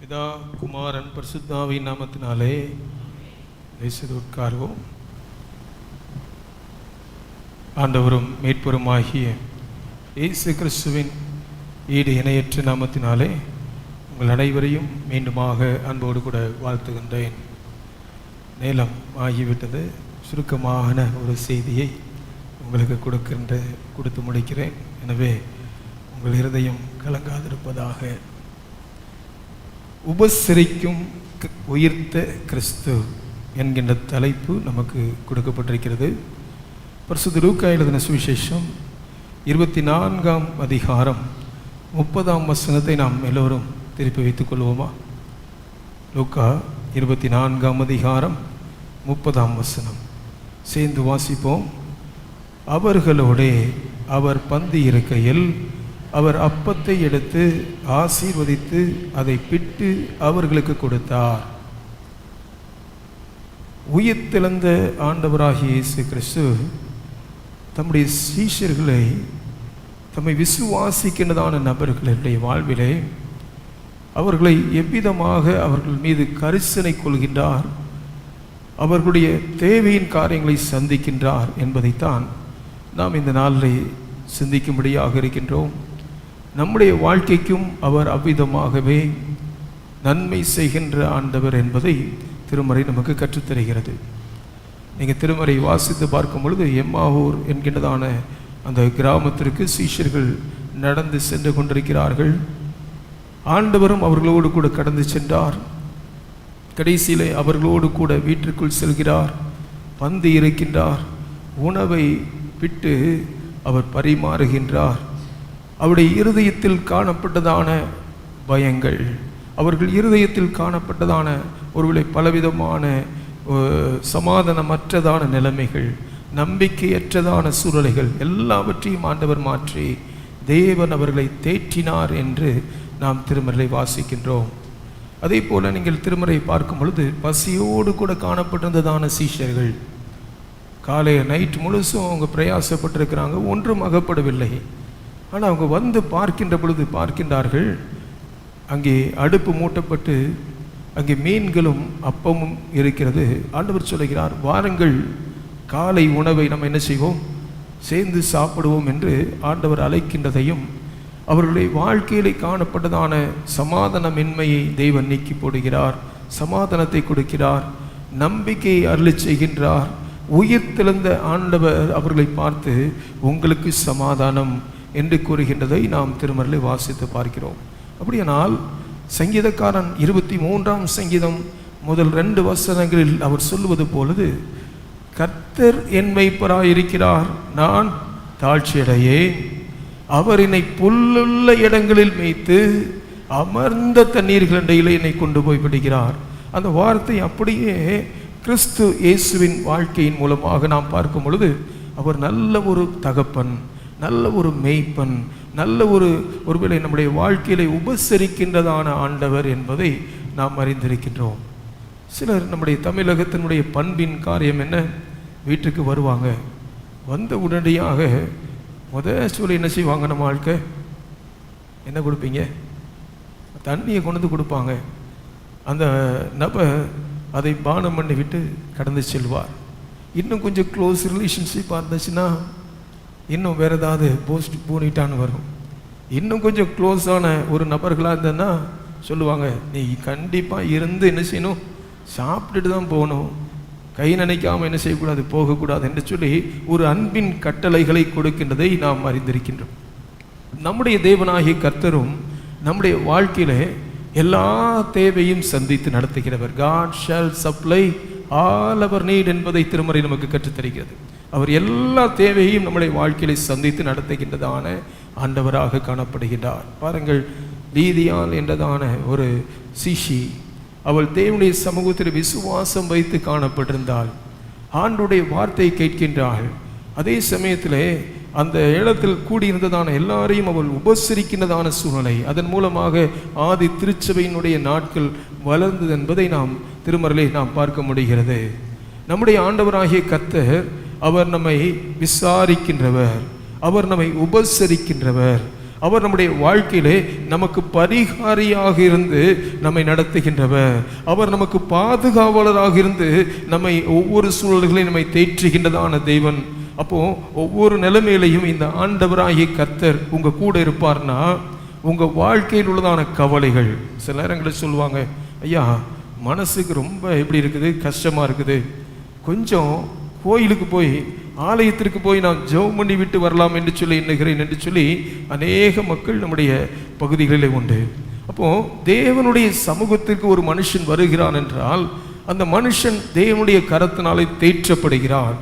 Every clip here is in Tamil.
பிதா குமாரன் பரிசுத்தாவின் நாமத்தினாலே உட்கார்வோம். ஆண்டவரும் மீட்பருமாகிய இயேசு கிறிஸ்துவின் ஈடு இணையற்ற நாமத்தினாலே உங்கள் அனைவரையும் மீண்டுமாக அன்போடு கூட வாழ்த்துகின்றேன். நேரம் ஆகிவிட்டது. சுருக்கமான ஒரு செய்தியை உங்களுக்கு கொடுத்து முடிக்கிறேன். எனவே உங்கள் இருதயம் கலங்காதிருப்பதாக. உபசரிக்கும் உயிர்த்த கிறிஸ்து என்கின்ற தலைப்பு நமக்கு கொடுக்கப்பட்டிருக்கிறது. பரிசுத்த லூக்கா எழுதின சுவிசேஷம் 24ஆம் அதிகாரம் 30ஆம் வசனத்தை நாம் எல்லோரும் திருப்பி வைத்துக் கொள்வோமா? லூக்கா 24ஆம் அதிகாரம் 30ஆம் வசனம் சேர்ந்து வாசிப்போம். அவர்களோடே அவர் பந்தி இருக்கையில் அவர் அப்பத்தை எடுத்து ஆசீர்வதித்து அதை பிட்டு அவர்களுக்கு கொடுத்தார். உயிர்த்தெழுந்த ஆண்டவராகிய இயேசு கிறிஸ்து தம்முடைய சீஷர்களை, தம்மை விசுவாசிக்கின்றதான நபர்களுடைய வாழ்விலே அவர்களை எவ்விதமாக அவர்கள் மீது கரிசனை கொள்கின்றார், அவர்களுடைய தேவையின் காரியங்களை சந்திக்கின்றார் என்பதைத்தான் நாம் இந்த நாளில் சிந்திக்கும்படியாக இருக்கின்றோம். நம்முடைய வாழ்க்கைக்கும் அவர் அவ்விதமாகவே நன்மை செய்கின்ற ஆண்டவர் என்பதை திருமறை நமக்கு கற்றுத்தருகிறது. நீங்கள் திருமறை வாசித்து பார்க்கும் பொழுது எம்மாவூர் என்கின்றதான அந்த கிராமத்திற்கு சீஷர்கள் நடந்து சென்று கொண்டிருக்கிறார்கள். ஆண்டவரும் அவர்களோடு கூட கடந்து சென்றார். கடைசியிலே அவர்களோடு கூட வீட்டிற்குள் செல்கிறார். பந்தி இருக்கின்றார். உணவை விட்டு அவர் பரிமாறுகின்றார். அவருடைய இருதயத்தில் காணப்பட்டதான பயங்கள், அவர்கள் இருதயத்தில் காணப்பட்டதான ஒருவேளை பலவிதமான சமாதானமற்றதான நிலைமைகள், நம்பிக்கையற்றதான சூழ்நிலைகள் எல்லாவற்றையும் ஆண்டவர் மாற்றி தேவன் அவர்களை தேற்றினார் என்று நாம் திருமறை வாசிக்கின்றோம். அதே போல் நீங்கள் திருமறை பார்க்கும் பொழுது பசியோடு கூட காணப்பட்டிருந்ததான சீஷர்கள் காலை நைட் முழுசும் அவங்க பிரயாசப்பட்டிருக்கிறாங்க, ஒன்றும் அகப்படவில்லை. ஆனால் அவங்க வந்து பார்க்கின்ற பொழுது பார்க்கின்றார்கள், அங்கே அடுப்பு மூட்டப்பட்டு அங்கே மீன்களும் அப்பமும் இருக்கிறது. ஆண்டவர் சொல்லுகிறார், வாருங்கள் காலை உணவை நம்ம என்ன செய்வோம், சேர்ந்து சாப்பிடுவோம் என்று ஆண்டவர் அழைக்கின்றதையும், அவர்களுடைய வாழ்க்கையிலே காணப்பட்டதான சமாதானமின்மையை தெய்வன் நீக்கி போடுகிறார், சமாதானத்தை கொடுக்கிறார், நம்பிக்கையை அருளி செய்கின்றார். உயிர்த்தெழுந்த ஆண்டவர் அவர்களை பார்த்து உங்களுக்கு சமாதானம் என்று கூறுகின்றதை நாம் திருமறையில் வாசித்து பார்க்கிறோம். அப்படியானால் சங்கீதக்காரன் 23ஆம் சங்கீதம் முதல் 2 வசனங்களில் அவர் சொல்லுவது பொழுது, கர்த்தர் என் மேய்ப்பராயிருக்கிறார், நான் தாழ்ச்சியடையேன். அவர் என்னை புல்லுள்ள இடங்களில் மேய்த்து அமர்ந்த தண்ணீர்கள் இடையிலே என்னை கொண்டு போய் விடுகிறார். அந்த வார்த்தை அப்படியே கிறிஸ்து இயேசுவின் வாழ்க்கையின் மூலமாக நாம் பார்க்கும் பொழுது அவர் நல்ல ஒரு தகப்பன், நல்ல ஒரு மேய்ப்பன், நல்ல ஒருவேளை நம்முடைய வாழ்க்கையிலே உபசரிக்கின்றதான ஆண்டவர் என்பதை நாம் அறிந்திருக்கின்றோம். சிலர் நம்முடைய தமிழகத்தினுடைய பண்பின் காரியம் என்ன, வீட்டுக்கு வருவாங்க, வந்த உடனடியாக சொல்லி என்ன செய்வாங்க, நம்ம வாழ்க்கை என்ன கொடுப்பீங்க, தண்ணியை கொண்டு வந்து கொடுப்பாங்க. அந்த நபர் அதை பானம் பண்ணி விட்டு கடந்து செல்வார். இன்னும் கொஞ்சம் க்ளோஸ் ரிலேஷன்ஷிப்பாக இருந்துச்சுன்னா இன்னும் வேறு ஏதாவது போஸ்ட் பூனிட்டான்னு வரும். இன்னும் கொஞ்சம் க்ளோஸான ஒரு நபர்களாக இருந்ததுன்னா சொல்லுவாங்க, நீ கண்டிப்பாக இருந்து என்ன செய்யணும், சாப்பிட்டுட்டு தான் போகணும், கை நினைக்காமல் என்ன செய்யக்கூடாது, போகக்கூடாது என்று சொல்லி ஒரு அன்பின் கட்டளைகளை கொடுக்கின்றதை நாம் அறிந்திருக்கின்றோம். நம்முடைய தேவனாகிய கர்த்தரும் நம்முடைய வாழ்க்கையில் எல்லா தேவையும் சந்தித்து நடத்துகிறவர். God shall supply all our need என்பதை திருமறை நமக்கு கற்றுத்தருகிறது. அவர் எல்லா தேவையையும் நம்முடைய வாழ்க்கையில சந்தித்து நடத்துகின்றதான ஆண்டவராக காணப்படுகின்றார். பாருங்கள், லீதியாள் என்றதான ஒரு சிஷி, அவள் தேவனுடைய சமூகத்தில் விசுவாசம் வைத்து காணப்பட்டிருந்தாள். ஆண்டுடைய வார்த்தையை கேட்கின்றாள். அதே சமயத்தில் அந்த இடத்தில் கூடியிருந்ததான எல்லாரையும் அவள் உபசரிக்கின்றதான சூழ்நிலை, அதன் மூலமாக ஆதி திருச்சபையினுடைய நாட்கள் வளர்ந்தது என்பதை நாம் திருமறையிலே நாம் பார்க்க முடிகிறது. நம்முடைய ஆண்டவராகிய கர்த்தர் அவர் நம்மை விசாரிக்கின்றவர், அவர் நம்மை உபசரிக்கின்றவர், அவர் நம்முடைய வாழ்க்கையிலே நமக்கு பரிகாரியாக இருந்து நம்மை நடத்துகின்றவர். அவர் நமக்கு பாதுகாவலராக இருந்து நம்மை ஒவ்வொரு சூழல்களையும் நம்மை தேற்றுகின்றதான தேவன். அப்போ ஒவ்வொரு நிலைமையிலையும் இந்த ஆண்டவராகிய கர்த்தர் உங்க கூட இருப்பார்னா உங்க வாழ்க்கையில் உள்ளதான கவலைகள், சில நேரங்களில் சொல்லுவாங்க, ஐயா மனசுக்கு ரொம்ப எப்படி இருக்குது, கஷ்டமா இருக்குது, கொஞ்சம் கோயிலுக்கு போய் ஆலயத்திற்கு போய் நான் ஜெபம் பண்ணி விட்டு வரலாம் என்று சொல்லி எண்ணுகிறேன் என்று சொல்லி அநேக மக்கள் நம்முடைய பகுதிகளிலே உண்டு. அப்போ தேவனுடைய சமூகத்திற்கு ஒரு மனுஷன் வருகிறான் என்றால் அந்த மனுஷன் தேவனுடைய கரத்தினாலே தேற்றப்படுகிறான்.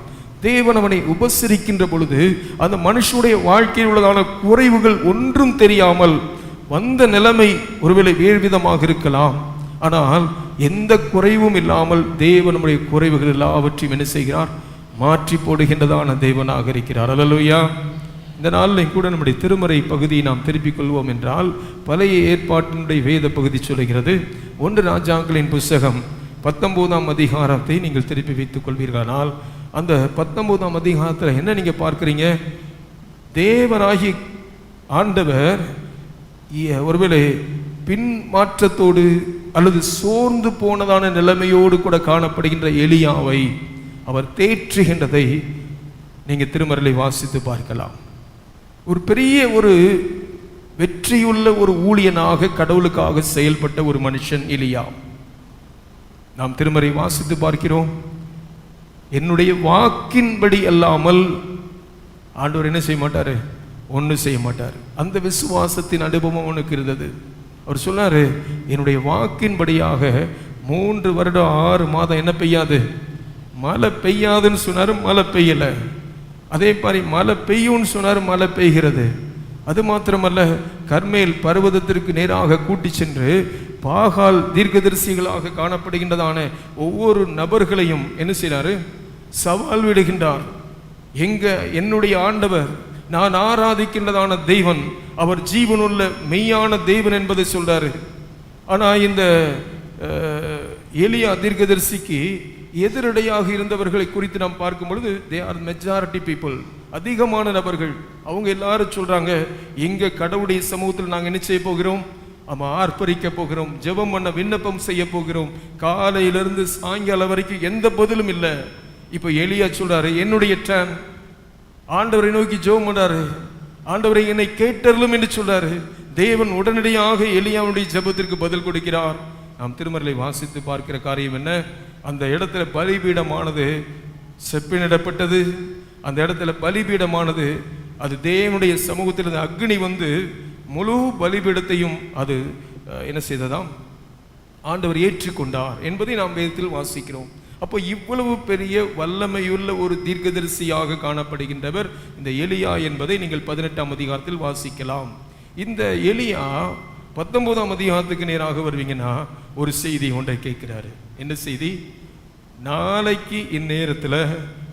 தேவன் அவனை உபசரிக்கின்ற பொழுது அந்த மனுஷனுடைய வாழ்க்கையில் உள்ளதான குறைவுகள் ஒன்றும் தெரியாமல் வந்த நிலைமை ஒருவேளை வேறு விதமாக இருக்கலாம். ஆனால் எந்த குறைவும் இல்லாமல் தேவன் நம்முடைய குறைவுகள் எல்லாவற்றையும் என்ன செய்கிறார், மாற்றி போடுகின்றதான தேவனாக இருக்கிறார். அல்லேலூயா. இந்த நாளில் கூட நம்முடைய திருமறை பகுதியை நாம் திருப்பிக் கொள்வோம் என்றால் பழைய ஏற்பாட்டினுடைய வேத பகுதி சொல்கிறது. 1 ராஜாக்களின் புஸ்தகம் 19ஆம் அதிகாரத்தை நீங்கள் திருப்பி வைத்துக் கொள்வீர்களானால் அந்த 19ஆம் அதிகாரத்தில் என்ன நீங்க பார்க்கிறீங்க, தேவனாகி ஆண்டவர் ஒருவேளை பின்மாற்றத்தோடு அல்லது சோர்ந்து போனதான நிலைமையோடு கூட காணப்படுகின்ற எலியாவை அவர் தேற்றுகின்றதை நீங்க திருமறையை வாசித்து பார்க்கலாம். ஒரு பெரிய ஒரு வெற்றியுள்ள ஒரு ஊழியனாக கடவுளுக்காக செயல்பட்ட ஒரு மனுஷன் எலியா. நாம் திருமறை வாசித்து பார்க்கிறோம். என்னுடைய வாக்கின்படி அல்லாமல் ஆண்டவர் என்ன செய்ய மாட்டாரு, ஒன்றும் செய்ய மாட்டார். அந்த விசுவாசத்தின் அனுபவம் அவனுக்கு இருந்தது. அவர் சொன்னாரு, என்னுடைய வாக்கின்படியாக 3 வருடம் 6 மாதம் என்ன பெய்யாது, மழை பெய்யாதுன்னு சொன்னாரு, மழை பெய்யல. அதே மாதிரி மழை பெய்யும்னு சொன்னாரு, மழை பெய்கிறது. அது மாத்திரமல்ல, கர்மேல் பர்வதத்திற்கு நேராக கூட்டி சென்று பாகால் தீர்க்கதரிசிகளாக காணப்படுகின்றதான ஒவ்வொரு நபர்களையும் என்ன செய்றாரு, சவால் விடுகின்றார். எங்க என்னுடைய ஆண்டவர், நான் ஆராதிக்கின்றதான தெய்வன், அவர் ஜீவனுள்ள மெய்யான தெய்வன் என்பதை சொல்றாரு. ஆனா இந்த எலியா தீர்க்கதரிசிக்கு எதிரடையாக இருந்தவர்களை குறித்து நாம் பார்க்கும் பொழுது தே ஆர் மெஜாரிட்டி பீப்புள், அதிகமான நபர்கள். அவங்க எல்லாரும் சொல்றாங்க, எங்க கடவுளுடைய சமூகத்தில் நாங்கள் என்ன செய்ய போகிறோம், ஆர்ப்பரிக்க போகிறோம், ஜெபம் பண்ண விண்ணப்பம் செய்ய போகிறோம். காலையிலிருந்து சாயங்காலம் வரைக்கும் எந்த பதிலும் இல்லை. இப்போ எலியா சொல்றாரு, என்னுடைய டர்ன், ஆண்டவரை நோக்கி ஜெபம் பண்றாரு, ஆண்டவரை என்னை கேட்டருளும் என்று சொல்றாரு. தேவன் உடனடியாக எலியாவுடைய ஜெபத்திற்கு பதில் கொடுக்கிறார். நாம் திருமறையை வாசித்து பார்க்கிற காரியம் என்ன, அந்த இடத்துல பலிபீடமானது செப்பினிடப்பட்டது. அந்த இடத்துல பலிபீடமானது அது தேவனுடைய சமூகத்தில் அக்னி வந்து முழு பலிபீடத்தையும் அது என்ன செய்ததாம், ஆண்டவர் ஏற்றுக்கொண்டார் என்பதை நாம் வேதத்தில் வாசிக்கிறோம். அப்போ இவ்வளவு பெரிய வல்லமையுள்ள ஒரு தீர்க்கதரிசியாக காணப்படுகின்றவர் இந்த எலியா என்பதை நீங்கள் 18ஆம் அதிகாரத்தில் வாசிக்கலாம். இந்த எலியா 19ஆம் அதிகாரத்துக்கு நேராக வருவீங்கன்னா ஒரு செய்தி ஒன்றை கேட்கிறாரு. என்ன செய்தி, நாளைக்கு இந்நேரத்தில்,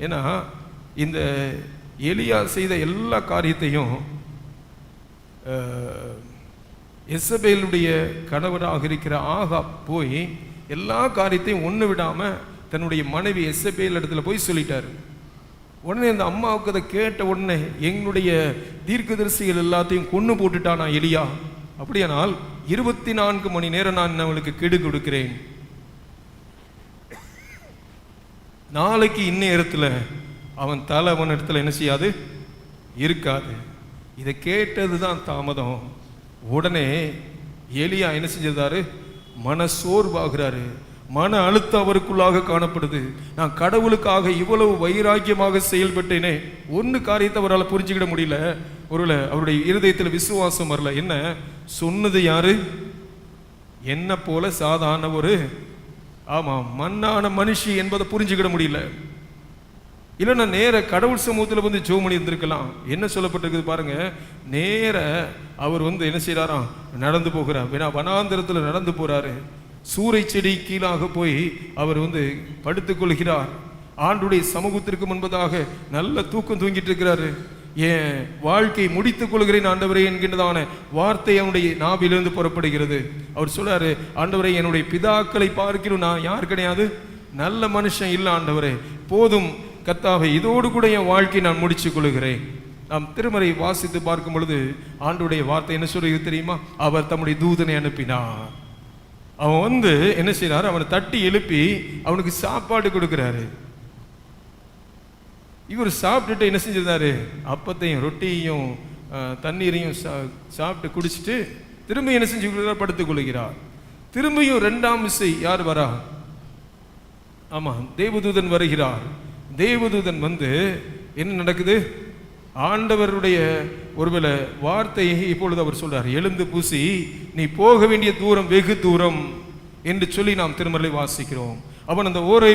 ஏன்னா இந்த எலியா செய்த எல்லா காரியத்தையும் எசபேலுடைய கணவராக இருக்கிற ஆகாப் போய் எல்லா காரியத்தையும் ஒன்று விடாம தன்னுடைய மனைவி எசபேல் இடத்துல போய் சொல்லிட்டாரு. உடனே அந்த அம்மாவுக்கு அதை கேட்ட உடனே, எங்களுடைய தீர்க்கதரிசிகள் எல்லாத்தையும் கொன்று போட்டுட்டானா எலியா, அப்படியானால் 24 மணி நேரம் நான் அவளுக்கு கெடு கொடுக்கிறேன், நாளைக்கு இந்நேரத்தில் அவன் தலை அவன் இடத்துல என்ன செய்யாது, இருக்காது. இதை கேட்டதுதான் தாமதம். உடனே எலியா என்ன செஞ்சிருந்தாரு, மன சோர்வாகிறாரு, மன அழுத்தம் அவருக்குள்ளாக காணப்படுது. நான் கடவுளுக்காக இவ்வளவு வைராக்கியமாக செயல்பட்டேனே, ஒன்று காரியத்தை அவரால் புரிஞ்சுக்கிட முடியல. ஒருவேளை அவருடைய இருதயத்தில் விசுவாசம் வரல. என்ன சொன்னது யாரு, என்ன போல சாதாரண ஒரு மண்ணான மனுஷி என்பதை புரிஞ்சுக்கிட முடியல. இல்லைன்னா நேர கடவுள் சமூகத்தில் வந்து ஜெபம் பண்ணி இருந்திருக்கலாம். என்ன சொல்லப்பட்டிருக்குது பாருங்க, நேர அவர் வந்து என்ன செய்யறாராம், நடந்து போகிறார், வனாந்திரத்தில் நடந்து போறாரு. சூறை செடி கீழாக போய் அவர் வந்து படுத்துக் கொள்கிறார். ஆண்டுடைய சமூகத்திற்கு முன்பதாக நல்ல தூக்கம் தூங்கிட்டு இருக்கிறாரு. என் வாழ்க்கை முடித்துக் கொள்கிறேன் ஆண்டவரே என்கின்றதான வார்த்தை அவனுடைய நாவிலிருந்து புறப்படுகிறது. அவர் சொல்றாரு, ஆண்டவரே என்னுடைய பிதாக்களை பார்க்கிறோம், நான் யார் கிடையாது, நல்ல மனுஷன் இல்லை ஆண்டவரே, போதும் கர்த்தாவே, இதோடு கூட என் வாழ்க்கை நான் முடிச்சுக் கொள்கிறேன். நாம் திருமறை வாசித்து பார்க்கும் பொழுது ஆண்டவருடைய வார்த்தை என்ன சொல்றது தெரியுமா? அவர் தம்முடைய தூதனை அனுப்பினார். அவன் என்ன செய்யறாரு? அவனை தட்டி எழுப்பி அவனுக்கு சாப்பாடு கொடுக்கிறாரு. இவர் சாப்பிட்டுட்டு என்ன செஞ்சிருந்தாரு? அப்பத்தையும் ரொட்டியையும் தண்ணீரையும் சாப்பிட்டு குடிச்சிட்டு திரும்ப என்ன செஞ்சு படுத்துக் கொள்கிறார். திரும்பியும் 2ஆம் விசை யார் வரா? ஆமா, தேவதூதன் வருகிறார். தேவதூதன் என்ன நடக்குது? ஆண்டவருடைய ஒருவேளை வார்த்தையை இப்பொழுது அவர் சொல்றார், எழுந்து பூசி நீ போக வேண்டிய தூரம் வெகு தூரம் என்று சொல்லி நாம் திருமறை வாசிக்கிறோம். அவன் அந்த ஓரை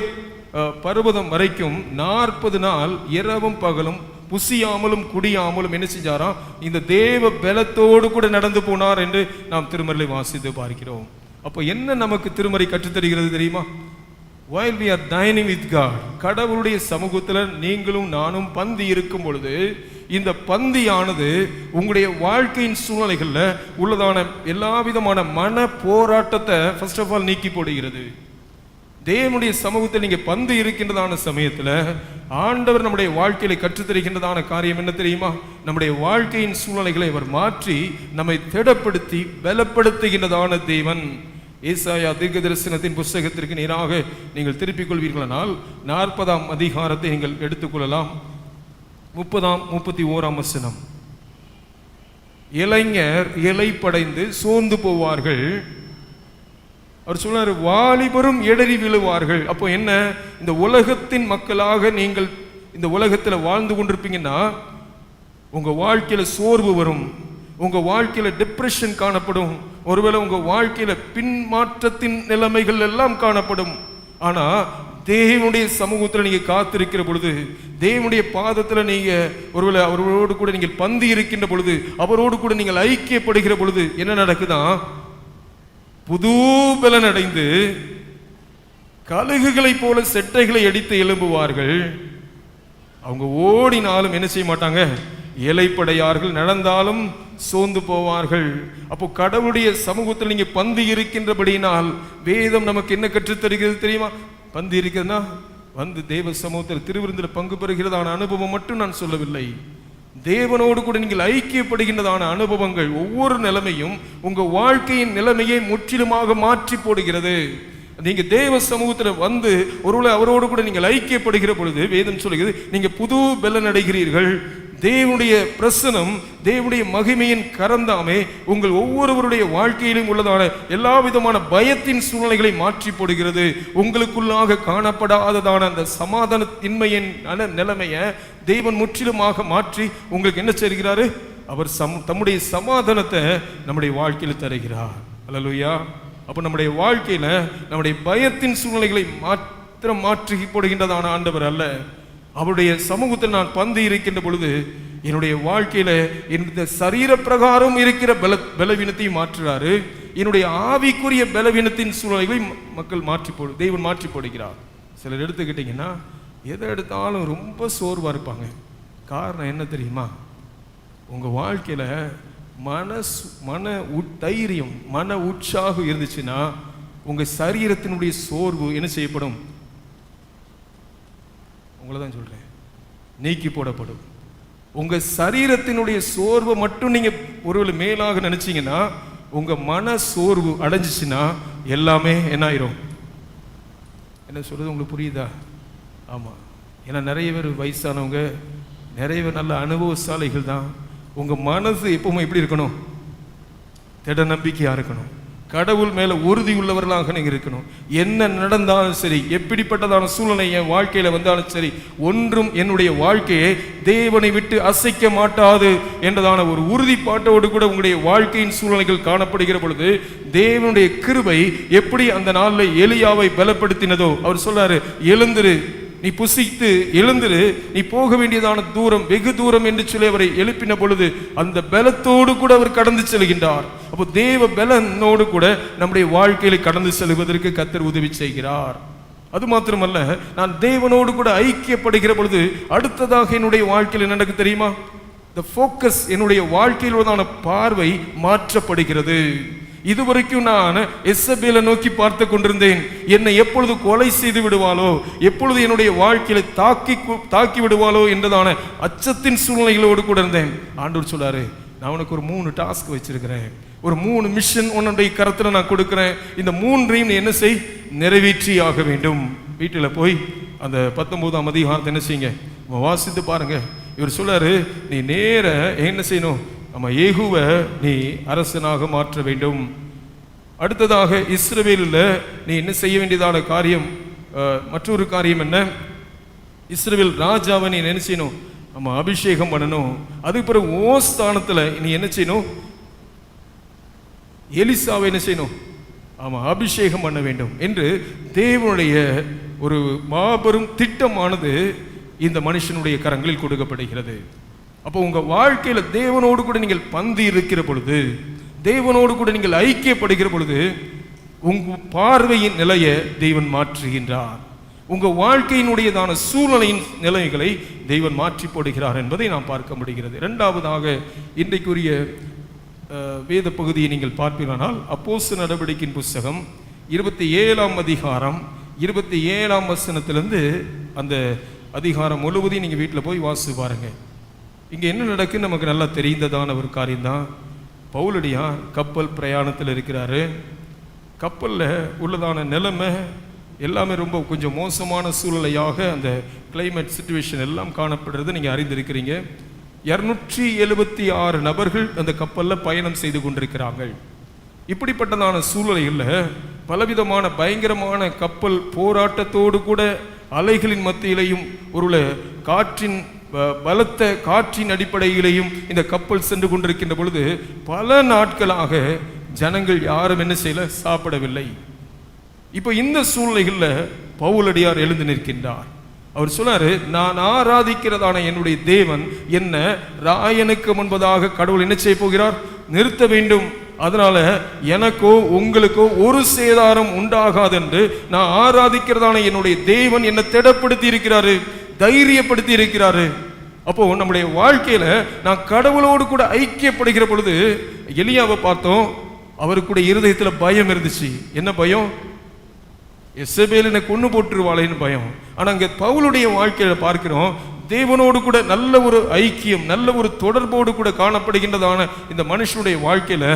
பர்வதம் வரைக்கும் 40 நாள் இரவும் பகலும் புசியாமலும் குடியாமலும் என்ன செஞ்சாராம்? இந்த தேவ பலத்தோடு கூட நடந்து போனார் என்று நாம் திருமறை வாசித்து பார்க்கிறோம். அப்போ என்ன நமக்கு திருமறை கற்றுத்தருகிறது தெரியுமா? While we are dining with God, கடவுளுடைய சமூகத்தில் நீங்களும் நானும் பந்தி இருக்கும் பொழுது இந்த பந்தியானது உங்களுடைய வாழ்க்கையின் சூழ்நிலைகளில் உள்ளதான எல்லா விதமான மன போராட்டத்தை ஃபர்ஸ்ட் ஆஃப் ஆல் நீக்கி போடுகிறது. தேவனுடைய சமூகத்தில் நீங்க பந்து இருக்கின்றதான சமயத்தில் ஆண்டவர் நம்முடைய வாழ்க்கையில கற்றுத்தருகின்றதான காரியம் என்ன தெரியுமா? நம்முடைய வாழ்க்கையின் சூழ்நிலைகளை அவர் மாற்றி நம்மை திடப்படுத்தி பலப்படுத்துகின்றதான தேவன். ஏசாயா தீர்க்க தரிசனத்தின் புஸ்தகத்திற்கு நேராக நீங்கள் திருப்பிக் கொள்வீர்களானால் 40ஆம் அதிகாரத்தை நீங்கள் எடுத்துக்கொள்ளலாம். 31ஆம் வசனம். இளைஞர் இலைப்படைந்து சோர்ந்து போவார்கள். அவர் சொன்னார், வாலிபரும் இடறி விழுவார்கள். அப்போ என்ன? இந்த உலகத்தின் மக்களாக நீங்கள் இந்த உலகத்தில் வாழ்ந்து கொண்டிருப்பீங்கன்னா உங்க வாழ்க்கையில சோர்வு வரும், உங்க வாழ்க்கையில டிப்ரெஷன் காணப்படும், ஒருவேளை உங்க வாழ்க்கையில பின்மாற்றத்தின் நிலைமைகள் எல்லாம் காணப்படும். ஆனா தேவனுடைய சமூகத்தில் நீங்க காத்திருக்கிற பொழுது, தேவனுடைய பாதத்தில் நீங்க ஒருவேளை அவரோடு கூட நீங்கள் பந்தி இருக்கின்ற பொழுது, அவரோடு கூட நீங்கள் ஐக்கியப்படுகிற பொழுது என்ன நடக்குதான்? புது பலன் அடைந்து கழுகுகளை போல செட்டைகளை அடித்து எழும்புவார்கள். அவங்க ஓடினாலும் என்ன செய்ய மாட்டாங்க? இலைப்படையார்கள். நடந்தாலும் சோர்ந்து போவார்கள். அப்போ கடவுளுடைய சமூகத்தில் நீங்க பந்தி இருக்கின்றபடியினால் வேதம் நமக்கு என்ன கற்றுத்தருகிறது தெரியுமா? பந்தி இருக்கிறதுனா தேவ சமூகத்தில் திருவிருந்தில் பங்கு பெறுகிறதான அனுபவம் மட்டும் நான் சொல்லவில்லை. தேவனோடு கூட நீங்கள் ஐக்கியப்படுகின்றதான அனுபவங்கள் ஒவ்வொரு நிலைமையும் உங்க வாழ்க்கையின் நிலைமையை முற்றிலுமாக மாற்றி போடுகிறது. நீங்க தேவ சமூகத்தில் ஒருவேளை அவரோடு கூட நீங்கள் ஐக்கியப்படுகிற பொழுது வேதம் சொல்லுகிறது, நீங்க புது பலன் அடைகிறீர்கள். தேவனுடைய பிரசனம், தேவனுடைய மகிமையின் கரந்தாமே உங்கள் ஒவ்வொருவருடைய வாழ்க்கையிலும் உள்ளதான எல்லா விதமான பயத்தின் சூழ்நிலைகளை மாற்றி போடுகிறது. உங்களுக்குள்ளாக காணப்படாததான அந்த சமாதானத்தின்மையின் நிலைமையை தேவன் முற்றிலுமாக மாற்றி உங்களுக்கு என்ன செய்கிறாரு? அவர் தம்முடைய சமாதானத்தை நம்முடைய வாழ்க்கையில் தருகிறார். அல்லேலூயா. அப்போ நம்முடைய வாழ்க்கையில நம்முடைய பயத்தின் சூழ்நிலைகளை மாத்திரம் மாற்றி போடுகின்றதான ஆண்டவர் அல்ல. அவருடைய சமூகத்தில் நான் பந்து இருக்கின்ற பொழுது என்னுடைய வாழ்க்கையில இந்த சரீர பிரகாரம் இருக்கிற பலவீனத்தையும் மாற்றுறாரு. என்னுடைய ஆவிக்குரிய பலவீனத்தின் சூழ்நிலைகளை தேவன் மாற்றி போடுகிறார். சிலர் எடுத்துக்கிட்டீங்கன்னா எதை எடுத்தாலும் ரொம்ப சோர்வா இருப்பாங்க. காரணம் என்ன தெரியுமா? உங்க வாழ்க்கையில மன தைரியம், மன உற்சாகம் இருந்துச்சுன்னா உங்க சரீரத்தினுடைய சோர்வு என்ன செய்யப்படும்? உங்களை தான் சொல்றேன், நீக்கி போடப்படும். உங்க சரீரத்தினுடைய சோர்வை மட்டும் நீங்க ஒருவேளை மேலாக நினைச்சீங்கன்னா, உங்க மன சோர்வு அடைஞ்சிச்சுன்னா எல்லாமே என்ன ஆயிரும்? என்ன சொல்றது உங்களுக்கு புரியுதா? ஆமா. ஏன்னா நிறைய பேர் வயசானவங்க, நிறைய பேர் நல்ல அனுபவசாலிகள் தான். உங்க மனசு எப்பவுமே எப்படி இருக்கணும்? திட நம்பிக்கையா இருக்கணும். கடவுள் மேல உறுதி உள்ளவர்களாக நீங்க இருக்கணும். என்ன நடந்தாலும் சரி, எப்படிப்பட்டதான சூழ்நிலை என் வாழ்க்கையில வந்தாலும் சரி, ஒன்றும் என்னுடைய வாழ்க்கையை தேவனை விட்டு அசைக்க மாட்டாது என்றதான ஒரு உறுதிப்பாட்டோடு கூட உங்களுடைய வாழ்க்கையின் சூழ்நிலைகள் காணப்படுகிற பொழுது தேவனுடைய கிருபை எப்படி அந்த நாளில் எலியாவை பலப்படுத்தினதோ, அவர் சொல்றாரு, எழுந்திரு, நீ புசித்து எழுந்திரு, நீ போக வேண்டியதான தூரம் வெகு தூரம் என்று சொல்லி அவரை எழுப்பின பொழுது அந்த பலத்தோடு கூட அவர் கடந்து செல்கின்றார். அப்போ தேவ பலனோடு கூட நம்முடைய வாழ்க்கையில கடந்து செல்வதற்கு கர்த்தர் உதவி செய்கிறார். அது மாத்திரமல்ல, நான் தேவனோடு கூட ஐக்கியப்படுகிற பொழுது அடுத்ததாக என்னுடைய வாழ்க்கையில் என்ன நடக்கு தெரியுமா? the focus, என்னுடைய வாழ்க்கையிலுள்ளதான பார்வை மாற்றப்படுகிறது. இதுவரைக்கும் நான் எசபேலை நோக்கி பார்த்து கொண்டிருந்தேன், என்னை எப்பொழுது கொலை செய்து விடுவாளோ, எப்பொழுது என்னுடைய வாழ்க்கையில தாக்கி விடுவாளோ என்றதான அச்சத்தின் சூழ்நிலைகளோடு கூட இருந்தேன். ஆண்டவர் சொல்றாரு, நான் உனக்கு ஒரு 3 டாஸ்க் வச்சிருக்கிறேன், ஒரு 3 மிஷன் உன்னுடைய கருத்துல நான் கொடுக்கிறேன். இந்த 3ஐயும் நீ என்ன செய், நிறைவேற்றி ஆக வேண்டும். வீட்டில் போய் அந்த 19ஆம் அதிகாரத்தை என்ன செய்யுங்க, வாசித்து பாருங்க. இவர் சொல்றாரு, நீ நேர என்ன செய்யணும், நம்ம ஏகுவை நீ அரசனாக மாற்ற வேண்டும். அடுத்ததாக இஸ்ரவேலில் நீ என்ன செய்ய வேண்டியதான காரியம், மற்றொரு காரியம் என்ன, இஸ்ரவேல் ராஜாவை நீ என்ன செய்யணும், நம்ம அபிஷேகம் பண்ணணும். அதுக்கு பிறகு ஓ ஸ்தானத்தில் நீ என்ன செய்யணும், எலிசாவை என்ன செய்யணும், ஆமா அபிஷேகம் பண்ண வேண்டும் என்று தேவனுடைய ஒரு மாபெரும் திட்டமானது இந்த மனுஷனுடைய கரங்களில் கொடுக்கப்படுகிறது. அப்போ உங்க வாழ்க்கையில தேவனோடு கூட நீங்கள் பந்தி இருக்கிற பொழுது, தேவனோடு கூட நீங்கள் ஐக்கியப்படுகிற பொழுது, உங்க பார்வையின் நிலையை தேவன் மாற்றுகின்றார். உங்க வாழ்க்கையினுடையதான சூழ்நிலையின் நிலைகளை தேவன் மாற்றி போடுகிறார் என்பதை நாம் பார்க்க முடிகிறது. இரண்டாவதாக இன்றைக்குரிய வேத பகுதியை நீங்கள் பார்ப்பீர்களானால் அப்போஸ்தலர் நடவடிக்கையின் புஸ்தகம் 27ஆம் அதிகாரம் 27ஆம் வசனத்திலிருந்து அந்த அதிகாரம் முழுவதையும் நீங்கள் வீட்டில் போய் வாசித்து பாருங்க. இங்கே என்ன நடக்குன்னு நமக்கு நல்லா தெரிந்ததான ஒரு காரியம்தான். பவுலடியார் கப்பல் பிரயாணத்தில் இருக்கிறாரு. கப்பலில் உள்ளதான நிலைமை எல்லாமே ரொம்ப கொஞ்சம் மோசமான சூழ்நிலையாக அந்த கிளைமேட் சிச்சுவேஷன் எல்லாம் காணப்படுறது நீங்கள் அறிந்திருக்கிறீங்க. 276 நபர்கள் அந்த கப்பலில் பயணம் செய்து கொண்டிருக்கிறார்கள். இப்படிப்பட்டதான சூழ்நிலைகளில் பலவிதமான பயங்கரமான கப்பல் போராட்டத்தோடு கூட அலைகளின் மத்தியிலையும் ஒரு காற்றின் பலத்த காற்றின் அடிப்படையிலையும் இந்த கப்பல் சென்று கொண்டிருக்கின்ற பொழுது பல நாட்களாக ஜனங்கள் யாரும் என்ன செய்யல, சாப்பிடவில்லை. இப்போ இந்த சூழ்நிலைகளில் பவுலடியார் எழுந்து நிற்கின்றார். அவர் சொன்னாரு, நான் ஆராதிக்கிறதான என்னுடைய தேவன் என்ன ராயனுக்கு முன்பதாக கடவுள் என்ன செய்ய போகிறார், நிறுத்த வேண்டும். அதனால எனக்கோ உங்களுக்கோ ஒரு சேதாரம் உண்டாகாது என்று நான் ஆராதிக்கிறதான என்னுடைய தேவன் என்னை திடப்படுத்தி இருக்கிறாரு, தைரியப்படுத்தி இருக்கிறாரு. அப்போ நம்முடைய வாழ்க்கையில நான் கடவுளோடு கூட ஐக்கியப்படுகிற பொழுது எலியாவை பார்த்தோம், அவருக்குடைய இருதயத்துல பயம் இருந்துச்சு. என்ன பயம்? எசபேல் என்னை கொண்டு போட்டுருவாளேன்னு பயம். ஆனா அங்க பவுலுடைய வாழ்க்கையில பார்க்கிறோம், தேவனோடு கூட நல்ல ஒரு ஐக்கியம், நல்ல ஒரு தொடர்போடு கூட காணப்படுகின்றதான இந்த மனுஷனுடைய வாழ்க்கையில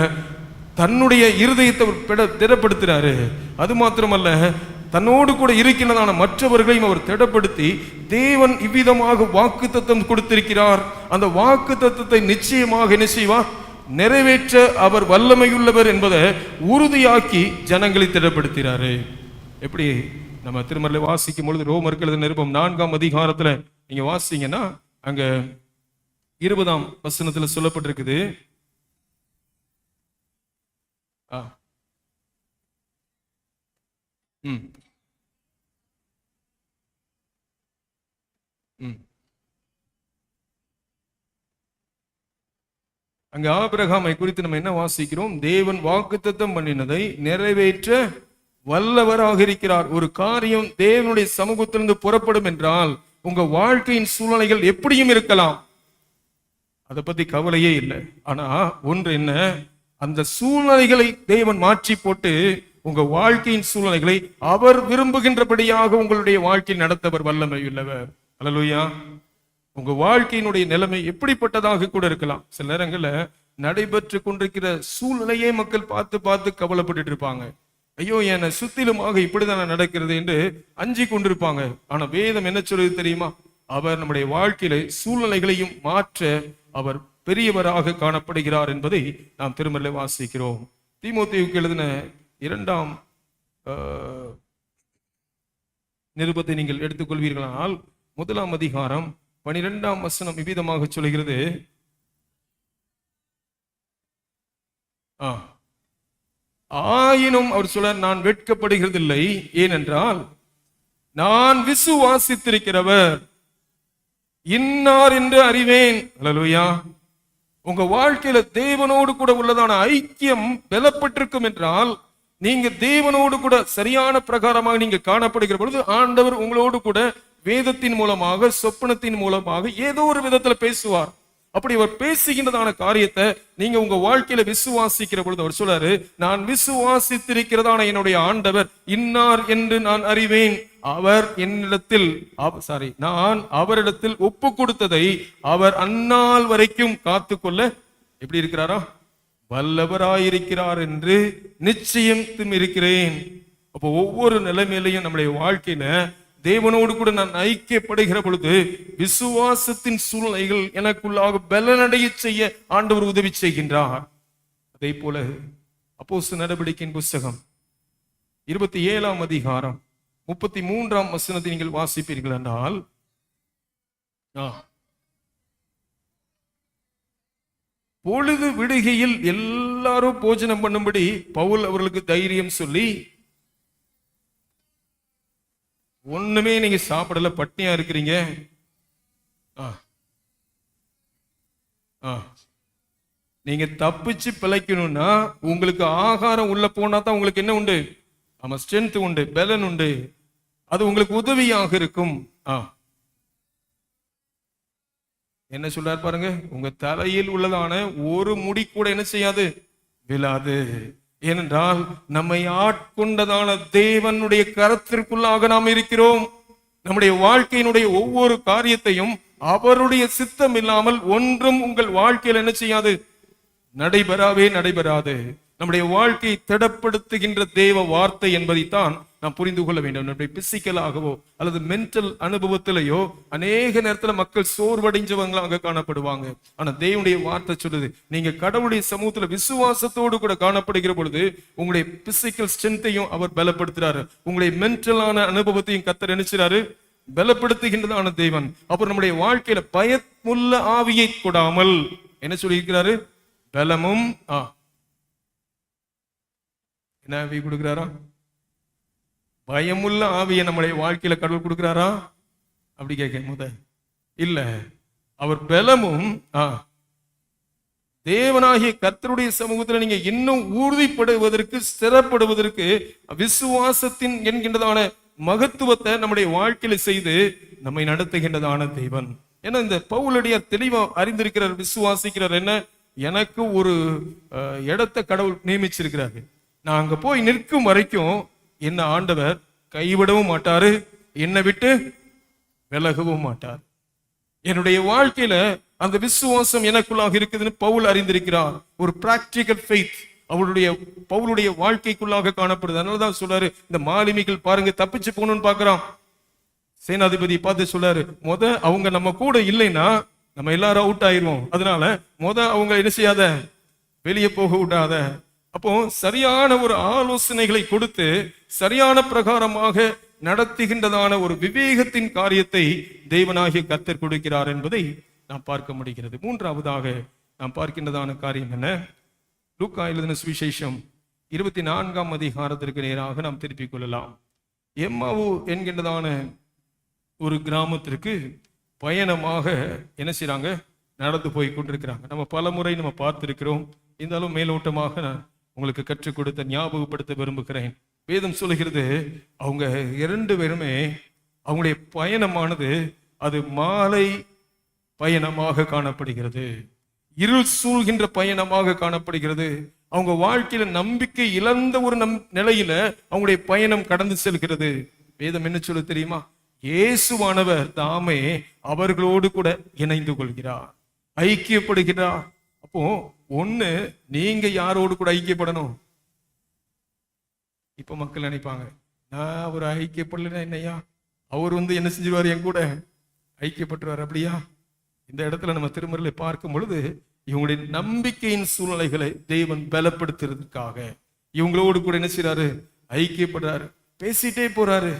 தன்னுடைய இருதயத்தை திடப்படுத்துறாரு. அது மாத்திரமல்ல, தன்னோடு கூட இருக்கின்றதான மற்றவர்களையும் அவர் திடப்படுத்தி தேவன் இவ்விதமாக வாக்குத்தத்தம் கொடுத்திருக்கிறார், அந்த வாக்குத்தத்தத்தை நிச்சயமாக என்ன செய்வார், நிறைவேற்ற அவர் வல்லமையுள்ளவர் என்பதை உறுதியாக்கி ஜனங்களை திடப்படுத்துகிறாரு. எப்படி நம்ம திருமறையில வாசிக்கும் பொழுது ரோமருக்கு எழுதின நிருபம் 4ஆம் அதிகாரத்துல நீங்க வாசிங்கன்னா அங்க 20ஆம் வசனத்துல சொல்லப்பட்டிருக்குது. அங்க ஆபிரகாமை குறித்து நம்ம என்ன வாசிக்கிறோம், தேவன் வாக்குத்தத்தம் பண்ணினதை நிறைவேற்ற வல்லவராக இருக்கிறார். ஒரு காரியம் தேவனுடைய சமூகத்திலிருந்து புறப்படும் என்றால் உங்க வாழ்க்கையின் சூழ்நிலைகள் எப்படியும் இருக்கலாம், அதை பத்தி கவலையே இல்லை. ஆனா ஒன்று என்ன, அந்த சூழ்நிலைகளை தேவன் மாற்றி போட்டு உங்க வாழ்க்கையின் சூழ்நிலைகளை அவர் விரும்புகின்றபடியாக உங்களுடைய வாழ்க்கையில் நடத்தவர் வல்லமை உள்ளவர். அல்லேலூயா. உங்க வாழ்க்கையினுடைய நிலைமை எப்படிப்பட்டதாக கூட இருக்கலாம். சில நேரங்கள்ல நடைபெற்று கொண்டிருக்கிற சூழ்நிலையே மக்கள் பார்த்து பார்த்து கவலைப்பட்டு இருப்பாங்க. ஐயோ, என்னை சுத்திலுமாக இப்படிதான் நடக்கிறது என்று அஞ்சி கொண்டிருப்பாங்க. ஆனா வேதம் என்ன சொல்றது தெரியுமா, அவர் நம்முடைய வாழ்க்கையில சூழ்நிலைகளையும் மாற்ற அவர் பெரியவராக காணப்படுகிறார் என்பதை நாம் திருமறையிலே வாசிக்கிறோம். தீமோத்தேயுவுக்கு எழுதின 2ஆம் நிருபத்தை நீங்கள் எடுத்துக்கொள்வீர்களானால் 1ஆம் அதிகாரம் 12ஆம் வசனம் இவ்விதமாக சொல்கிறது. ஆயினும் அவர் சொல்ல, நான் வெட்கப்படுகிறதில்லை, ஏனென்றால் நான் விசுவாசித்திருக்கிறவர் இன்னார் என்று அறிவேன். அல்லேலூயா. உங்க வாழ்க்கையில தேவனோடு கூட உள்ளதான ஐக்கியம் பலப்பட்டிருக்கும் என்றால், நீங்க தேவனோடு கூட சரியான பிரகாரமாக நீங்க காணப்படுகிற பொழுது ஆண்டவர் உங்களோடு கூட வேதத்தின் மூலமாக சொப்பனத்தின் மூலமாக ஏதோ ஒரு விதத்துல பேசுவார். அப்படி அவர் பேசுகின்றதான காரியத்தை நீங்க உங்க வாழ்க்கையில விசுவாசிக்கிற பொழுது அவர் சொல்றாரு, நான் விசுவாசித்திருக்கிறதான என்னுடைய ஆண்டவர் இன்னார் என்று நான் அறிவேன். அவர் என்னிடத்தில் நான் அவரிடத்தில் ஒப்பு கொடுத்ததை அவர் அந்நாள் வரைக்கும் காத்துக்கொள்ள எப்படி இருக்கிறாரா, வல்லவராயிருக்கிறார் என்று நிச்சயம் இருக்கிறேன். அப்போ ஒவ்வொரு நிலைமையிலையும் நம்முடைய வாழ்க்கையில தேவனோடு கூட நான் ஐக்கியப்படுகிற பொழுது விசுவாசத்தின் சூழ்நிலைகள் எனக்குள்ளாக பலனடைய செய்ய ஆண்டவர் உதவி செய்கின்றார். அதே போல அப்போஸ்தலர் நடவடிக்கையின் புஸ்தகம் 27ஆம் அதிகாரம் 33ஆம் வசனத்தை நீங்கள் வாசிப்பீர்கள் என்றால், பொழுது விடுகையில் எல்லாரும் போஜனம் பண்ணும்படி பவுல் அவர்களுக்கு தைரியம் சொல்லி, ஒண்ணுமே நீங்க சாப்பிடல, பட்னியா இருக்கிறீங்க, நீங்க தப்பிச்சு பிழைக்கணும்னா உங்களுக்கு ஆகாரம் உள்ள போனா தான் உங்களுக்கு என்ன உண்டு, ஆமா ஸ்ட்ரென்த் உண்டு, பலன் உண்டு, அது உங்களுக்கு உதவியாக இருக்கும். என்ன சொல்றாரு பாருங்க, உங்க தலையில் உள்ளதான ஒரு முடி கூட என்ன செய்யாது, விழாது. ஏனென்றால் நம்மை ஆட்கொண்டதான தேவனுடைய கரத்திற்குள்ளாக நாம் இருக்கிறோம். நம்முடைய வாழ்க்கையினுடைய ஒவ்வொரு காரியத்தையும் அவருடைய சித்தம் இல்லாமல் ஒன்றும் உங்கள் வாழ்க்கையில் என்ன செய்யாது, நடைபெறாது. நம்முடைய வாழ்க்கையை திடப்படுத்துகின்ற தேவ வார்த்தை என்பதைத்தான் நாம் புரிந்து கொள்ள வேண்டும். நம்முடைய பிசிக்கலாகவோ அல்லது மென்டல் அனுபவத்திலேயோ அநேக நேரத்தில் மக்கள் சோர்வடைஞ்சவங்களாக காணப்படுவாங்க. ஆனா தேவனுடைய வார்த்தை சொல்லுது, நீங்க கடவுளுடைய சமூகத்துல விசுவாசத்தோடு கூட காணப்படுகிற பொழுது உங்களுடைய பிசிக்கல் ஸ்ட்ரென்த்தையும் அவர் பலப்படுத்துறாரு, உங்களுடைய மென்டலான அனுபவத்தையும் கர்த்தர் நினைச்சாரு பலப்படுத்துகின்றதான தேவன். அப்புறம் நம்முடைய வாழ்க்கையில பயமுள்ள ஆவியை கொடாமல் என்ன சொல்லியிருக்கிறாரு, பலமும் என்ன ஆவி கொடுக்கிறாரா, பயமுள்ள ஆவியை நம்முடைய வாழ்க்கையில கடவுள் கொடுக்கிறாரா அப்படி கேட்க இல்ல, அவர் பலமும் தேவனாகிய கர்த்தருடைய சமூகத்தில் நீங்க இன்னும் உறுதிப்படுவதற்கு ஸ்திரப்படுவதற்கு விசுவாசத்தின் என்கின்றதான மகத்துவத்தை நம்முடைய வாழ்க்கையில செய்து நம்மை நடத்துகின்றதான தேவன். ஏன்னா இந்த பவுலுடைய தெளிவா அறிந்திருக்கிறார், விசுவாசிக்கிறார். என்ன, எனக்கு ஒரு இடத்தை கடவுள் நியமிச்சிருக்கிறாரு, நான் அங்க போய் நிற்கும் வரைக்கும் என்ன ஆண்டவர் கைவிடவும் மாட்டாரு, என்னை விட்டு விலகவும் மாட்டார். என்னுடைய வாழ்க்கையில அந்த விசுவாசம் எனக்குள்ளாக இருக்குதுன்னு பவுல் அறிந்திருக்கிறார். ஒரு பிராக்டிகல் ஃபெய்த் பவுலுடைய வாழ்க்கைக்குள்ளாக காணப்படுது. அதனாலதான் சொல்றாரு, இந்த மாலுமிகள் பாருங்க தப்பிச்சு போகணும்னு பாக்குறான், சேனாதிபதி பார்த்து சொல்றாரு, அவங்க நம்ம கூட இல்லைன்னா நம்ம எல்லாரும் அவுட் ஆயிருவோம், அதனால அவங்க என்ன செய்யாத, வெளியே போக விடாத. அப்போ சரியான ஒரு ஆலோசனைகளை கொடுத்து சரியான பிரகாரமாக நடத்துகின்றதான ஒரு விவேகத்தின் காரியத்தை தேவனாகிய கர்த்தர் கொடுக்கிறார் என்பதை நாம் பார்க்க முடிகிறது. மூன்றாவதாக நாம் பார்க்கின்றதான காரியம் என்ன, லூக்கா எழுதின சுவிசேஷம் 24ஆம் அதிகாரத்திற்கு நேராக நாம் திருப்பிக் கொள்ளலாம். எம்மாவு என்கின்றதான ஒரு கிராமத்திற்கு பயணமாக என்ன செய்யறாங்க, நடந்து போய் கொண்டிருக்கிறாங்க. நம்ம பல முறை நம்ம பார்த்திருக்கிறோம், இருந்தாலும் மேலோட்டமாக நான் உங்களுக்கு கற்றுக் கொடுத்த ஞாபகப்படுத்த விரும்புகிறேன். வேதம் சொல்லுகிறது, அவங்க 2 பேருமே அவங்களுடைய பயணமானது அது மாலை பயணமாக காணப்படுகிறது, இருள் சூழ்கின்ற பயணமாக காணப்படுகிறது. அவங்க வாழ்க்கையில நம்பிக்கை இழந்த ஒரு நிலையில அவங்களுடைய பயணம் கடந்து செல்கிறது. வேதம் என்ன சொல்ல தெரியுமா, இயேசுவானவர் தாமே அவர்களோடு கூட இணைந்து கொள்கிறார், ஐக்கியப்படுகிறார். அப்போ ஒண்ணு, நீங்க யாரோடு கூட ஐக்கியப்படணும். இப்ப மக்கள் நினைப்பாங்க, நான் அவர் ஐக்கியப்படலைன்னா என்னையா, அவர் என்ன செஞ்சிருவாரு, என் கூட ஐக்கியப்பட்டுருவார். அப்படியா? இந்த இடத்துல நம்ம திருமறையை பார்க்கும் பொழுது இவங்களுடைய நம்பிக்கையின் சூழ்நிலைகளை தேவன் பலப்படுத்துறதுக்காக இவங்களோடு கூட என்ன செய்யறாரு, ஐக்கியப்படுறாரு, பேசிட்டே போறாரு.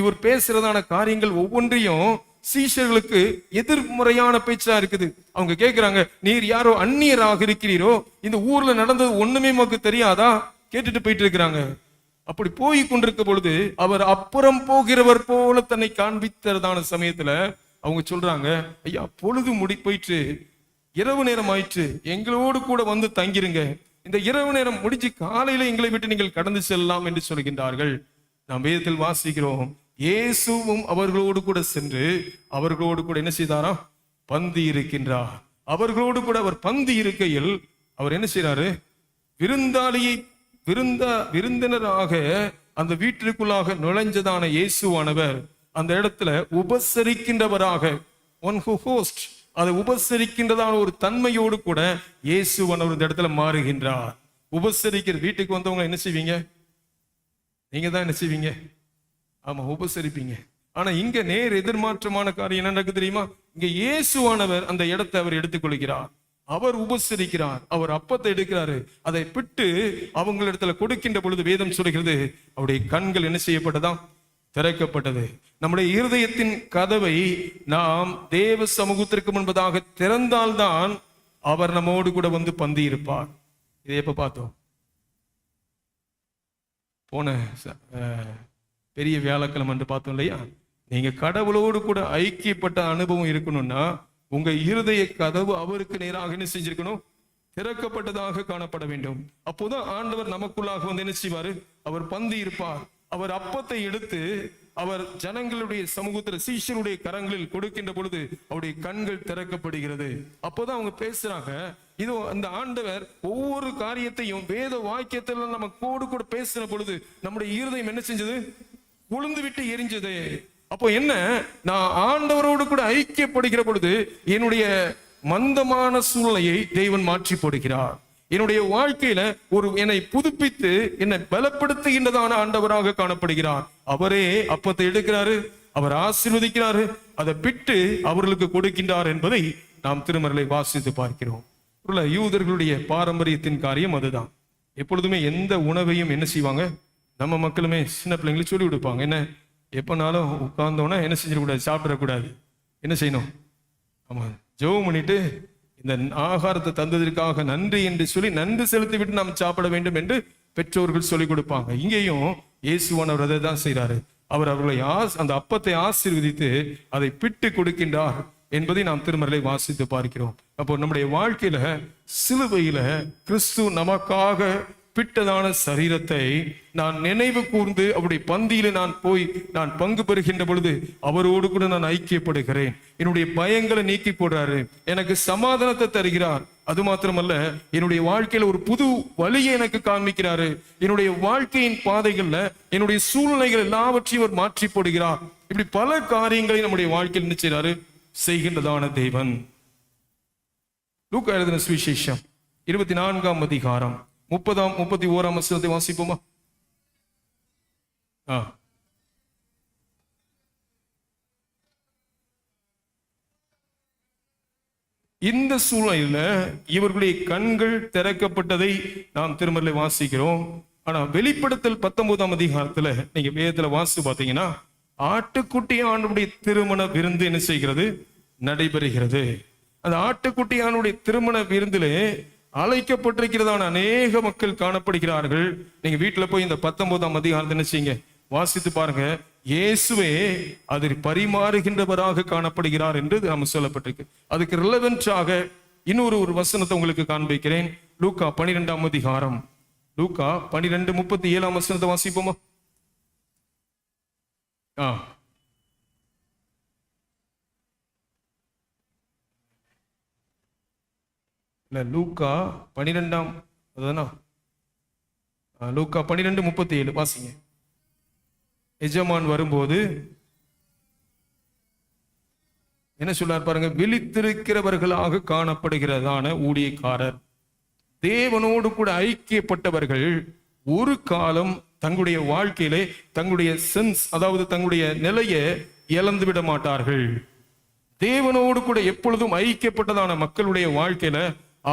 இவர் பேசுறதான காரியங்கள் ஒவ்வொன்றையும் சீஷர்களுக்கு எதிர்மறையான பேச்சா இருக்குது. அவங்க கேட்கிறாங்க, நீர் யாரோ அந்நியராக இருக்கிறீரோ, இந்த ஊர்ல நடந்தது ஒண்ணுமே நமக்கு தெரியாதா, கேட்டுட்டு போயிட்டு இருக்கிறாங்க. அப்படி போய் கொண்டிருக்க பொழுது அவர் அப்புறம் போகிறவர் போல தன்னை காண்பித்ததான சமயத்துல அவங்க சொல்றாங்க, ஐயா பொழுது போயிட்டு இரவு நேரம் ஆயிற்று, எங்களோடு கூட வந்து தங்கிருங்க, இந்த இரவு நேரம் முடிச்சு காலையில எங்களை விட்டு நீங்கள் கடந்து செல்லலாம் என்று சொல்கின்றார்கள். நாம் வேதத்தில் வாசிக்கிறோம், இயேசுவும் அவர்களோடு கூட சென்று அவர்களோடு கூட என்ன செய்தாரா, பந்தி இருக்கின்றார். அவர்களோடு கூட அவர் பந்தி இருக்கையில் அவர் என்ன செய்யறாரு? விருந்தினராக அந்த வீட்டிற்குள்ளாக நுழைஞ்சதான இயேசுவானவர் அந்த இடத்துல உபசரிக்கின்றவராக, ஒன் ஹூ ஹோஸ்ட், அதை உபசரிக்கின்றதான ஒரு தன்மையோடு கூட இயேசுவானவர் இந்த இடத்துல மாறுகின்றார். உபசரிக்கிற வீட்டுக்கு வந்தவங்க என்ன செய்வீங்க? நீங்க தான் என்ன செய்வீங்க? ஆமா, உபசரிப்பீங்க. ஆனா இங்க நேர் எதிர்மாற்றமான காரியம் என்ன நடக்குது தெரியுமா? இங்க இயேசுவானவர் அந்த இடத்தை அவர் எடுத்துக்கொள்கிறார், அவர் உபசரிக்கிறார், அவர் அப்பத்தை எடுக்கிறாரு, அதை பிட்டு அவங்களிடத்துல கொடுக்கின்ற பொழுது வேதம் சொல்கிறது அவருடைய கண்கள் என்ன செய்யப்பட்டதாம்? திறக்கப்பட்டது. நம்முடைய இருதயத்தின் கதவை நாம் தேவ சமூகத்திற்கு முன்பதாக திறந்தால்தான் அவர் நம்மோடு கூட வந்து பந்தி இருப்பார். இதை எப்ப பார்த்தோம்? போன பெரிய வியாழக்கிழமை என்று பார்த்தோம் இல்லையா? நீங்க கடவுளோடு கூட ஐக்கியப்பட்ட அனுபவம் இருக்கணும்னா உங்க இருதய கதவு அவருக்கு நேராக என்ன செஞ்சிருக்கணும்? திறக்கப்பட்டதாக காணப்பட வேண்டும். அப்போதான் ஆண்டவர் நமக்குள்ளாக வந்து என்ன செய்வாரு? அவர் பந்தி இருப்பார். அவர் அப்பத்தை எடுத்து அவர் ஜனங்களுடைய சமூகத்தில் சீஷருடைய கரங்களில் கொடுக்கின்ற பொழுது அவருடைய கண்கள் திறக்கப்படுகிறது. அப்போதான் அவங்க பேசுறாங்க, இதோ அந்த ஆண்டவர் ஒவ்வொரு காரியத்தையும் வேத வாக்கியத்தில் நம்ம கூட பேசுற பொழுது நம்முடைய இருதயம் என்ன செஞ்சது? உளுந்து விட்டு எரிஞ்சது. அப்போ என்ன? நான் ஆண்டவரோடு கூட ஐக்கியப்படுகிற பொழுது என்னுடைய மந்தமான சூழ்நிலையை தேவன் மாற்றி போடுகிறார். என்னுடைய வாழ்க்கையில என்னை புதுப்பித்து என்னை பலப்படுத்துகின்றதான ஆண்டவராக காணப்படுகிறார். அவரே அப்பத்தை எடுக்கிறாரு, அவர் ஆசீர்வதிக்கிறாரு, அதை பிட்டு அவர்களுக்கு கொடுக்கின்றார் என்பதை நாம் திருமறையை வாசித்து பார்க்கிறோம். யூதர்களுடைய பாரம்பரியத்தின் காரியம் அதுதான். எப்பொழுதுமே எந்த உணவையும் என்ன செய்வாங்க? நம்ம மக்களுமே சின்ன பிள்ளைங்களுக்கு சொல்லி கொடுப்பாங்க, என்ன எப்பனாலும் உட்கார்ந்தோன்னா என்ன செஞ்சிடக்கூடாது? சாப்பிடக்கூடாது. என்ன செய்யணும்? ஆமா, ஜெபம் பண்ணிட்டு இந்த ஆகாரத்தை தந்ததற்காக நன்றி என்று சொல்லி நன்றி செலுத்தி விட்டு நாம் சாப்பிட வேண்டும் என்று பெற்றோர்கள் சொல்லிக் கொடுப்பாங்க. இங்கேயும் இயேசுவானவர் அதை தான் செய்யறாரு. அவர் அவர்களை அந்த அப்பத்தை ஆசீர்வதித்து அதை பிட்டு கொடுக்கின்றார் என்பதை நாம் திருமறையை வாசித்து பார்க்கிறோம். அப்போ நம்முடைய வாழ்க்கையில சிலுவையில கிறிஸ்து நமக்காக பிட்டதான சரீரத்தை நான் நினைவு கூர்ந்து அவருடைய பந்தியில நான் பங்கு பெறுகின்ற பொழுது அவரோடு கூட நான் ஐக்கியப்படுகிறேன். என்னுடைய பயங்களை நீக்கி போடுறாரு, எனக்கு சமாதானத்தை தருகிறார். அது மாத்திரமல்ல, என்னுடைய வாழ்க்கையில ஒரு புது வழியை எனக்கு காண்பிக்கிறாரு. என்னுடைய வாழ்க்கையின் பாதைகள்ல என்னுடைய சூழ்நிலைகள் எல்லாவற்றையும் அவர் மாற்றி போடுகிறார். இப்படி பல காரியங்களை நம்முடைய வாழ்க்கையில் என்ன செய்றாரு? செய்கின்றதான தேவன். லூக்கா எழுதின சுவிசேஷம் 24ஆம் அதிகாரம் 31ஆம் வசனத்தை வாசிப்போமா? இந்த சூழ்நிலையில இவர்களுடைய கண்கள் திறக்கப்பட்டதை நாம் திருமறையில வாசிக்கிறோம். ஆனா வெளிப்படுத்தல் 19ஆம் அதிகாரத்துல நீங்க வேதத்துல வாசி பார்த்தீங்கன்னா ஆட்டுக்குட்டியானுடைய திருமண விருந்து என்ன செய்கிறது? நடைபெறுகிறது. அந்த ஆட்டுக்குட்டியானுடைய திருமண விருந்திலே அழைக்கப்பட்டிருக்கிறதான அநேக மக்கள் காணப்படுகிறார்கள். நீங்க வீட்டுல போய் இந்த 19ஆம் அதிகாரத்தை என்ன செய்யுங்க? வாசித்து பாருங்க. இயேசுவே அதில் பரிமாறுகின்றவராக காணப்படுகிறார் என்று நம்ம சொல்லப்பட்டிருக்கு. அதுக்கு ரிலவென்டாக இன்னொரு வசனத்தை உங்களுக்கு காண்பிக்கிறேன். லூக்கா 12ஆம் அதிகாரம், லூக்கா 12:37 வசனத்தை வாசிப்போமா? லூக்கா 12ஆம் அதுதானா? லூக்கா 12:37 வாசிங்க. எஜமான் வரும்போது என்ன சொல்றார் பாருங்க. விழித்திருக்கிறவர்களாக காணப்படுகிறதான ஊழியக்காரர், தேவனோடு கூட ஐக்கியப்பட்டவர்கள் ஒரு காலம் தங்களுடைய வாழ்க்கையிலே தங்களுடைய சென்ஸ், அதாவது தங்களுடைய நிலையை இழந்து விட மாட்டார்கள். தேவனோடு கூட எப்பொழுதும் ஐக்கியப்பட்டதான மக்களுடைய வாழ்க்கையில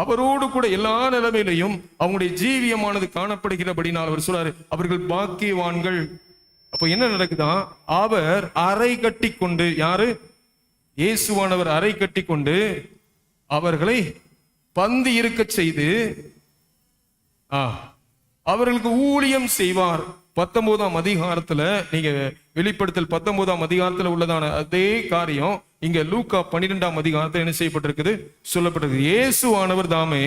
அவரோடு கூட எல்லா நிலைமையிலையும் அவங்களுடைய ஜீவியமானது காணப்படுகிறபடினால் அவர் சொல்றாரு, அவர்கள் பாக்கியவான்கள். அப்ப என்ன நடக்குதான்? அவர் அறை கட்டி கொண்டு, யாரு? இயேசுவானவர் அறை கட்டி கொண்டு அவர்களை பந்தி இருக்க செய்து அவர்களுக்கு ஊழியம் செய்வார். 19ஆம் அதிகாரத்துல நீங்க வெளிப்படுத்தல் 19ஆம் அதிகாரத்துல உள்ளதான அதே காரியம் இங்க லூக்கா 12ஆம் அதிகாரத்தில் என்ன செய்யப்பட்டிருக்குது? சொல்லப்பட்டிருக்கு. இயேசுவானவர் தாமே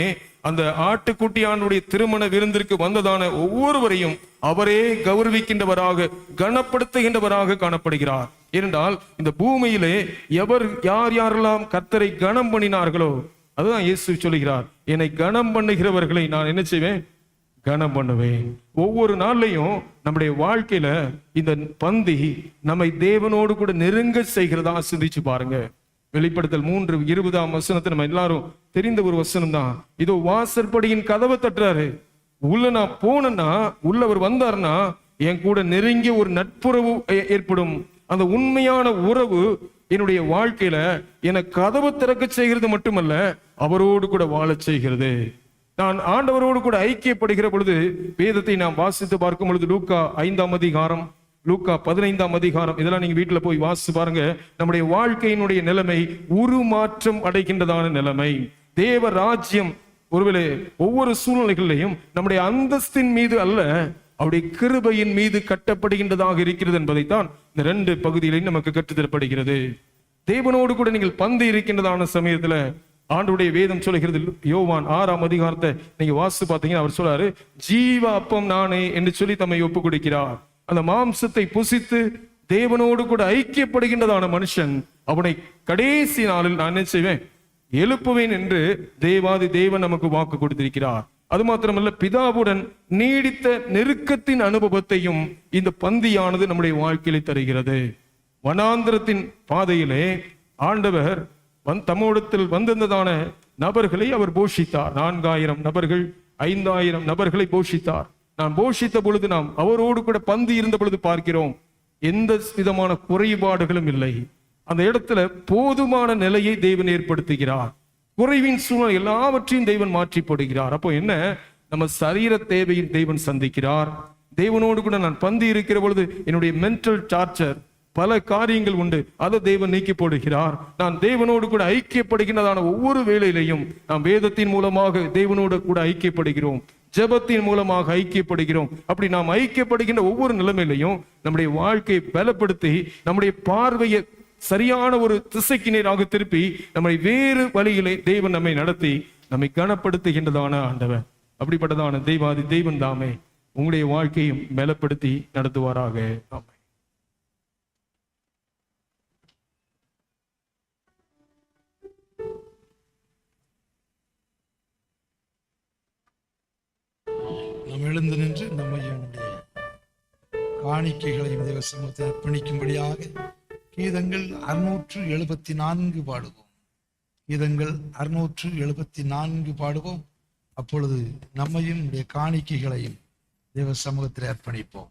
அந்த ஆட்டுக்குட்டியானுடைய திருமண விருந்திற்கு வந்ததான ஒவ்வொருவரையும் அவரே கௌரவிக்கின்றவராக, கனப்படுத்துகின்றவராக காணப்படுகிறார். ஏனென்றால் இந்த பூமியிலே யாரெல்லாம் கர்த்தரை கனம் பண்ணினார்களோ அதுதான் இயேசு சொல்லுகிறார், என்னை கனம் பண்ணுகிறவர்களை நான் என்ன செய்வேன்? கனம் பண்ணுவேன். ஒவ்வொரு நாள்லையும் நம்முடைய வாழ்க்கையில இந்த பந்தி நம்மை தேவனோடு கூட நெருங்க செய்கிறதா சிந்திச்சு பாருங்க. வெளிப்படுத்தல் 3:20 நம்ம எல்லாரும் தெரிந்த ஒரு வசனம் தான். இதோ வாசற்படியின் கதவை தட்டுறாரு. உள்ள நான் போனேன்னா, உள்ளவர் வந்தாருன்னா என் கூட நெருங்கிய ஒரு நட்புறவு ஏற்படும். அந்த உண்மையான உறவு என்னுடைய வாழ்க்கையில எனக்கு கதவு திறக்க செய்கிறது மட்டுமல்ல, அவரோடு கூட வாழச் செய்கிறது. நான் ஆண்டவரோடு கூட ஐக்கியப்படுகிற பொழுது, வேதத்தை நாம் வாசித்து பார்க்கும் பொழுது, லூக்கா 5ஆம் அதிகாரம், லூக்கா 15ஆம் அதிகாரம், இதெல்லாம் நீங்க வீட்டுல போய் வாசித்து பாருங்க. நம்முடைய வாழ்க்கையினுடைய நிலைமை உருமாற்றம் அடைகின்றதான நிலைமை. தேவ ராஜ்யம் ஒருவேளை ஒவ்வொரு சூழ்நிலைகளிலையும் நம்முடைய அந்தஸ்தின் மீது அல்ல, அவருடைய கிருபையின் மீது கட்டப்படுகின்றதாக இருக்கிறது என்பதைத்தான் இந்த 2 பகுதியிலையும் நமக்கு கற்றுத்தரப்படுகிறது. தேவனோடு கூட நீங்கள் பந்து இருக்கின்றதான சமயத்துல ஆண்டுடைய வேதம் சொல்லுகிறது. யோவான் 6ஆம் அதிகாரத்தை நீங்க வாசித்து பார்த்தீங்கன்னா அவர் சொல்றாரு, ஜீவ அப்பம் நானே என்று சொல்லி தம்மை ஒப்பு கொடுக்கிறார். அந்த மாம்சத்தை புசித்து தேவனோடு கூட ஐக்கியப்படுகின்றதான மனுஷன், அவனை கடைசி நாளில் நான் என்ன செய்வேன்? எழுப்புவேன் என்று தேவாதி தேவன் நமக்கு வாக்கு கொடுத்திருக்கிறார். அது மாத்திரமல்ல, பிதாவுடன் நீடித்த நெருக்கத்தின் அனுபவத்தையும் இந்த பந்தியானது நம்முடைய வாழ்க்கையில தருகிறது. வனாந்திரத்தின் பாதையிலே ஆண்டவர் தம்மோடத்தில் வந்திருந்ததான நபர்களை அவர் போஷித்தார். 4000 நபர்கள், 5000 நபர்களை போஷித்தார். நாம் போஷித்த பொழுது, நாம் அவரோடு கூட பந்தி இருந்த பொழுது பார்க்கிறோம், எந்த விதமான குறைபாடுகளும் இல்லை. அந்த இடத்துல போதுமான நிலையை தேவன் ஏற்படுத்துகிறார். குறைவின் சூழ்நிலை எல்லாவற்றையும் தேவன் மாற்றி போடுகிறார். அப்போ என்ன? நம்ம சரீர தேவையை தேவன் சந்திக்கிறார். தேவனோடு கூட நான் பந்தி இருக்கிற பொழுது என்னுடைய மென்டல் டார்ச்சர், பல காரியங்கள் உண்டு, அதை தேவன் நீக்கி போடுகிறார். நான் தேவனோடு கூட ஐக்கியப்படுகின்றதான ஒவ்வொரு வேளையிலையும் நாம் வேதத்தின் மூலமாக தேவனோடு கூட ஐக்கியப்படுகிறோம், ஜெபத்தின் மூலமாக ஐக்கியப்படுகிறோம். அப்படி நாம் ஐக்கியப்படுகின்ற ஒவ்வொரு நிலைமையிலையும் நம்முடைய வாழ்க்கையை பலப்படுத்தி, நம்முடைய பார்வையை சரியான ஒரு திசைக்கு நேராக திருப்பி, நம்மை வேறு வழியிலே தேவன் நம்மை நடத்தி நம்மை கனப்படுத்துகின்றதான ஆண்டவர். அப்படிப்பட்டதான தெய்வாதி தேவன் தாமே உங்களுடைய வாழ்க்கையும் பலப்படுத்தி நடத்துவாராக. ஆமென். நாம் எழுந்து நின்று நம்மையும் காணிக்கைகளையும் தேவ சமூகத்தை அர்ப்பணிக்கும்படியாக கீதங்கள் 674 பாடுவோம். கீதங்கள் 674 பாடுவோம். அப்பொழுது நம்மையும் காணிக்கைகளையும் தேவ சமூகத்தில் அர்ப்பணிப்போம்.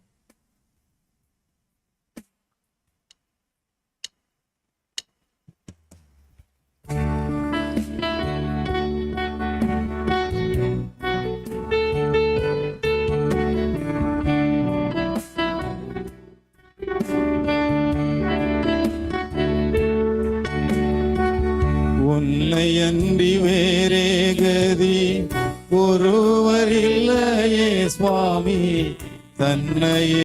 உன்னையன்றி வேறே கதி ஒருவரில்லையே சுவாமி, தன்னையே